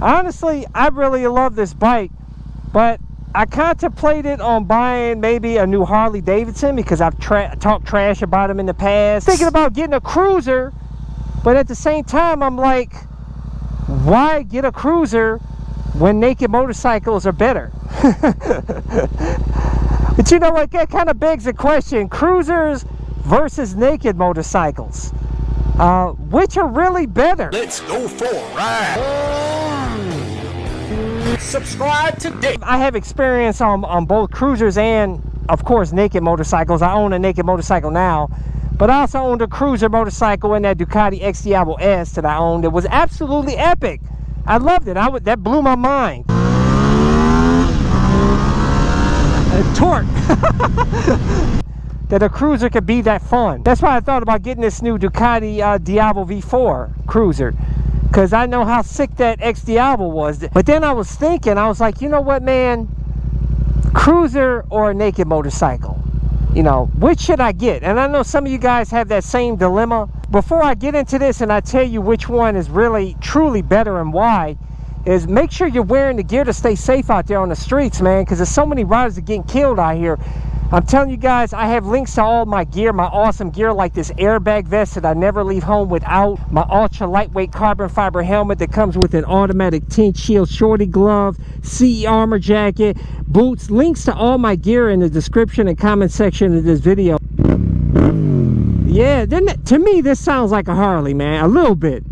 Honestly, I really love this bike, but I contemplated on buying maybe a new Harley Davidson because I've talked trash about them in the past. Thinking about getting a Cruiser, but at the same time, I'm like, why get a Cruiser when naked motorcycles are better? But you know what, that kind of begs the question, Cruisers versus naked motorcycles. Which are really better? Let's go for a ride. Subscribe today. I have experience on both Cruisers and, of course, naked motorcycles. I own a naked motorcycle now, but I also owned a Cruiser motorcycle in that Ducati X Diablo S that I owned. It was absolutely epic. I loved it. That blew my mind. Torque. That a Cruiser could be that fun. That's why I thought about getting this new Ducati Diablo V4 Cruiser, because I know how sick that X Diablo was. But then I was thinking, I was like, you know what, man, Cruiser or a naked motorcycle, you know, which should I get? And I know some of you guys have that same dilemma. Before I get into this and I tell you which one is really truly better and why, is make sure you're wearing the gear to stay safe out there on the streets, man, because there's so many riders that are getting killed out here. I'm telling you guys, I have links to all my gear, my awesome gear, like this airbag vest that I never leave home without, my ultra lightweight carbon fiber helmet that comes with an automatic tint shield, shorty glove, CE armor jacket, boots. Links to all my gear in the description and comment section of this video. Yeah, then to me this sounds like a Harley, man, a little bit.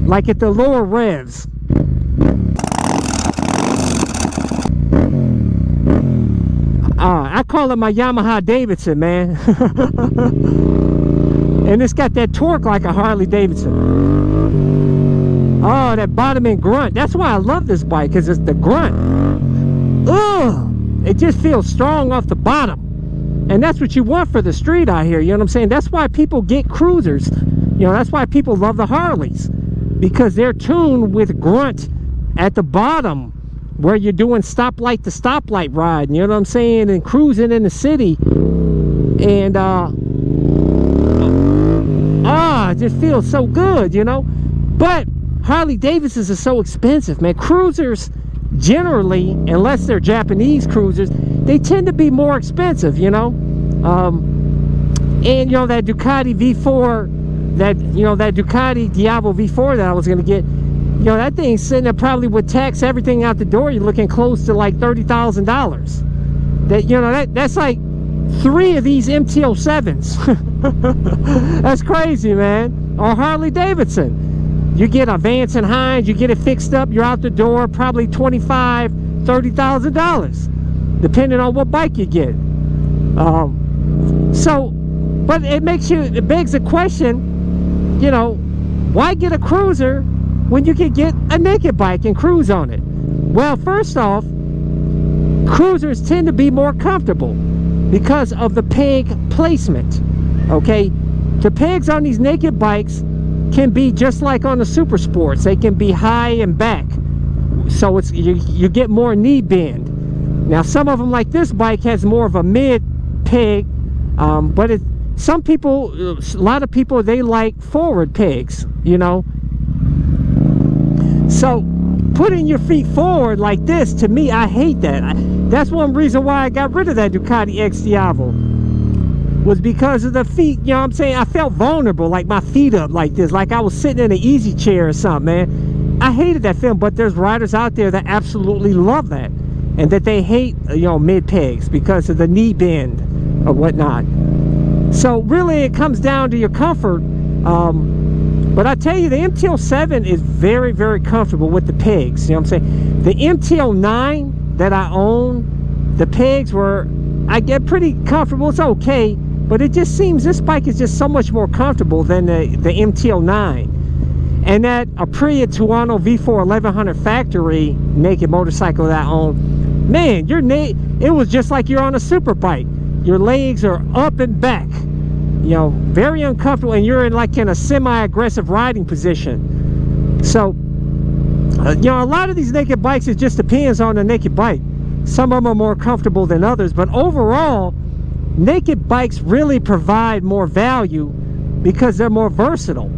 Like at the lower revs. I call it my Yamaha Davidson, man. And it's got that torque like a Harley Davidson. Oh, that bottom end grunt. That's why I love this bike, because it's the grunt. Ugh, it just feels strong off the bottom. And that's what you want for the street out here, you know what I'm saying? That's why people get Cruisers. You know, that's why people love the Harleys, because they're tuned with grunt at the bottom, where you're doing stoplight to stoplight ride, you know what I'm saying, and cruising in the city, and it just feels so good, you know. But Harley Davidsons are so expensive, man. Cruisers generally, unless they're Japanese Cruisers, they tend to be more expensive, you know. And you know, that Ducati V4, that Ducati Diablo V4 that I was going to get, you know, that thing's sitting there probably with tax, everything out the door, you're looking close to like $30,000. That, you know, that's like 3 of these MT-07s. That's crazy, man. Or Harley Davidson. You get a Vance and Hines, you get it fixed up, you're out the door, probably $25,000, $30,000, depending on what bike you get. But it begs the question, you know, why get a Cruiser when you can get a naked bike and cruise on it? Well, first off, Cruisers tend to be more comfortable because of the peg placement, okay? The pegs on these naked bikes can be just like on the Super Sports. They can be high and back, so it's you get more knee bend. Now, some of them, like this bike, has more of a mid peg, but a lot of people, they like forward pegs, you know. So putting your feet forward like this, to me, I hate that. That's one reason why I got rid of that Ducati X Diablo, was because of the feet. You know what I'm saying? I felt vulnerable, like my feet up like this, like I was sitting in an easy chair or something, man. I hated that feeling, but there's riders out there that absolutely love that, and that they hate, you know, mid pegs because of the knee bend or whatnot. So really it comes down to your comfort. But I tell you, the MT-07 is very, very comfortable with the pegs. You know what I'm saying? The MT-09 that I own, the pegs I get pretty comfortable. It's okay, but it just seems this bike is just so much more comfortable than the MT-09. And that Aprilia Tuono V4 1100 factory naked motorcycle that I own, man, it was just like you're on a super bike. Your legs are up and back, you know, very uncomfortable, and you're in a semi-aggressive riding position. So, you know, a lot of these naked bikes, it just depends on the naked bike. Some of them are more comfortable than others, but overall, naked bikes really provide more value because they're more versatile.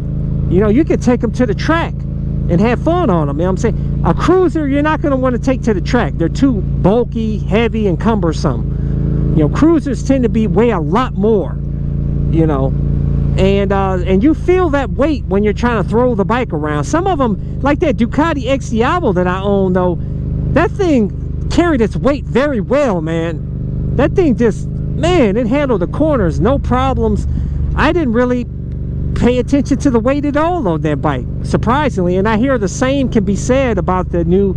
You know, you can take them to the track. and have fun on them. You know what I'm saying? A cruiser, you're not going to want to take to the track. They're too bulky, heavy, and cumbersome. You know, cruisers tend to weigh a lot more, you know. And you feel that weight when you're trying to throw the bike around. Some of them, like that Ducati XDiavo that I own, though, that thing carried its weight very well, man. That thing just, man, it handled the corners, no problems. I didn't really pay attention to the weight at all on that bike, surprisingly. And I hear the same can be said about the new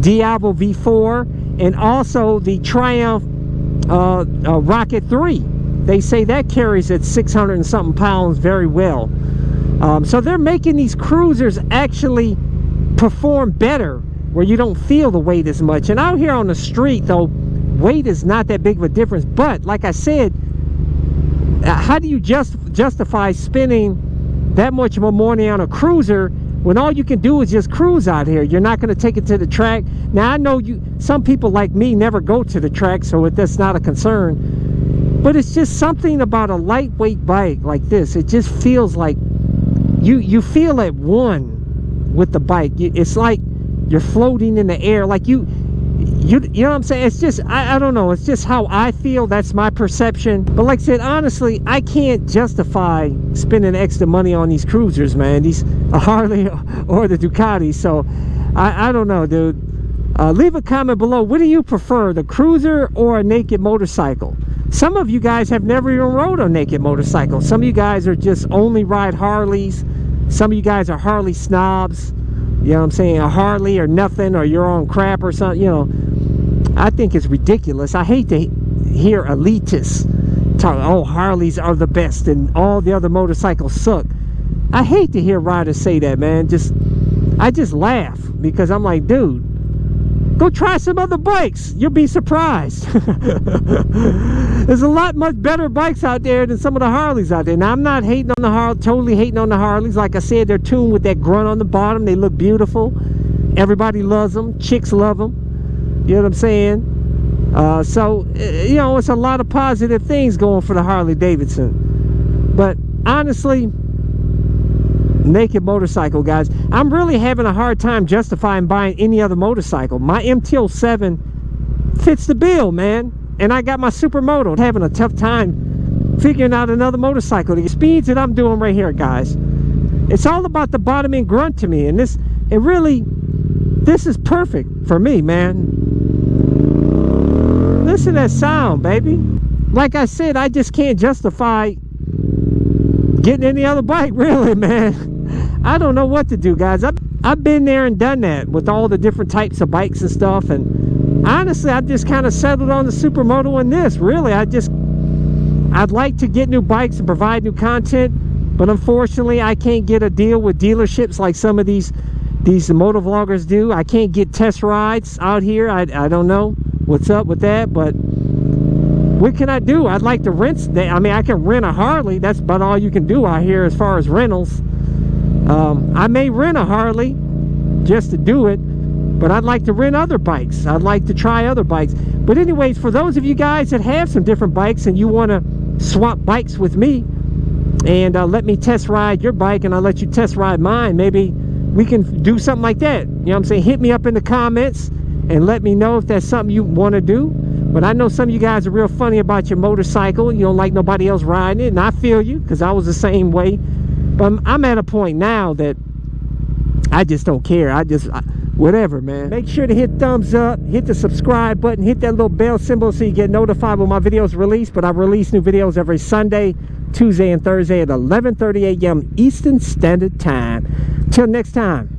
Diavo V4 and also the Triumph Rocket 3. They say that carries at 600 and something pounds very well. So they're making these cruisers actually perform better, where you don't feel the weight as much. And out here on the street, though, weight is not that big of a difference. But like I said, how do you justify spending that much more money on a cruiser when all you can do is just cruise out here? You're not going to take it to the track. Now, I know some people like me never go to the track, so that's not a concern. But it's just something about a lightweight bike like this. It just feels like you feel at one with the bike. It's like you're floating in the air. Like you know what I'm saying? It's just, I don't know. It's just how I feel. That's my perception. But like I said, honestly, I can't justify spending extra money on these cruisers, man. These Harley or the Ducati. So I don't know, dude. Leave a comment below. What do you prefer, the cruiser or a naked motorcycle? Some of you guys have never even rode a naked motorcycle. Some of you guys are just only ride Harleys. Some of you guys are Harley snobs. You know what I'm saying? A Harley or nothing, or you're on crap or something. You know, I think it's ridiculous. I hate to hear elitists talk, oh, Harleys are the best and all the other motorcycles suck. I hate to hear riders say that, man. I just laugh, because I'm like, dude, go try some other bikes. You'll be surprised. There's a lot much better bikes out there than some of the Harleys out there. Now, I'm not hating on the Harleys, totally hating on the Harleys. Like I said, they're tuned with that grunt on the bottom. They look beautiful. Everybody loves them. Chicks love them. You know what I'm saying? So, you know, it's a lot of positive things going for the Harley Davidson. But honestly, naked motorcycle, guys, I'm really having a hard time justifying buying any other motorcycle. My MT-07 fits the bill, man, and I got my supermoto. I'm having a tough time figuring out another motorcycle. The speeds that I'm doing right here, guys, it's all about the bottom end grunt to me, and this is perfect for me, man. Listen to that sound, baby. Like I said, I just can't justify getting any other bike, really, man. I don't know what to do, guys. I've been there and done that with all the different types of bikes and stuff, and honestly, I just kind of settled on the supermoto and this. Really, I'd like to get new bikes and provide new content, but unfortunately, I can't get a deal with dealerships like some of these moto vloggers do. I can't get test rides out here. I don't know what's up with that, but what can I do? I'd like to rent. I mean, I can rent a Harley. That's about all you can do out here as far as rentals. I may rent a Harley just to do it, but I'd like to rent other bikes. I'd like to try other bikes. But anyways, for those of you guys that have some different bikes and you want to swap bikes with me and let me test ride your bike and I'll let you test ride mine, maybe we can do something like that. You know what I'm saying? Hit me up in the comments and let me know if that's something you want to do. But I know some of you guys are real funny about your motorcycle. You don't like nobody else riding it, and I feel you, because I was the same way. But I'm at a point now that I just don't care. Whatever, man. Make sure to hit thumbs up, hit the subscribe button, hit that little bell symbol so you get notified when my videos release. But I release new videos every Sunday, Tuesday, and Thursday at 11:30 a.m. Eastern Standard Time. Till next time.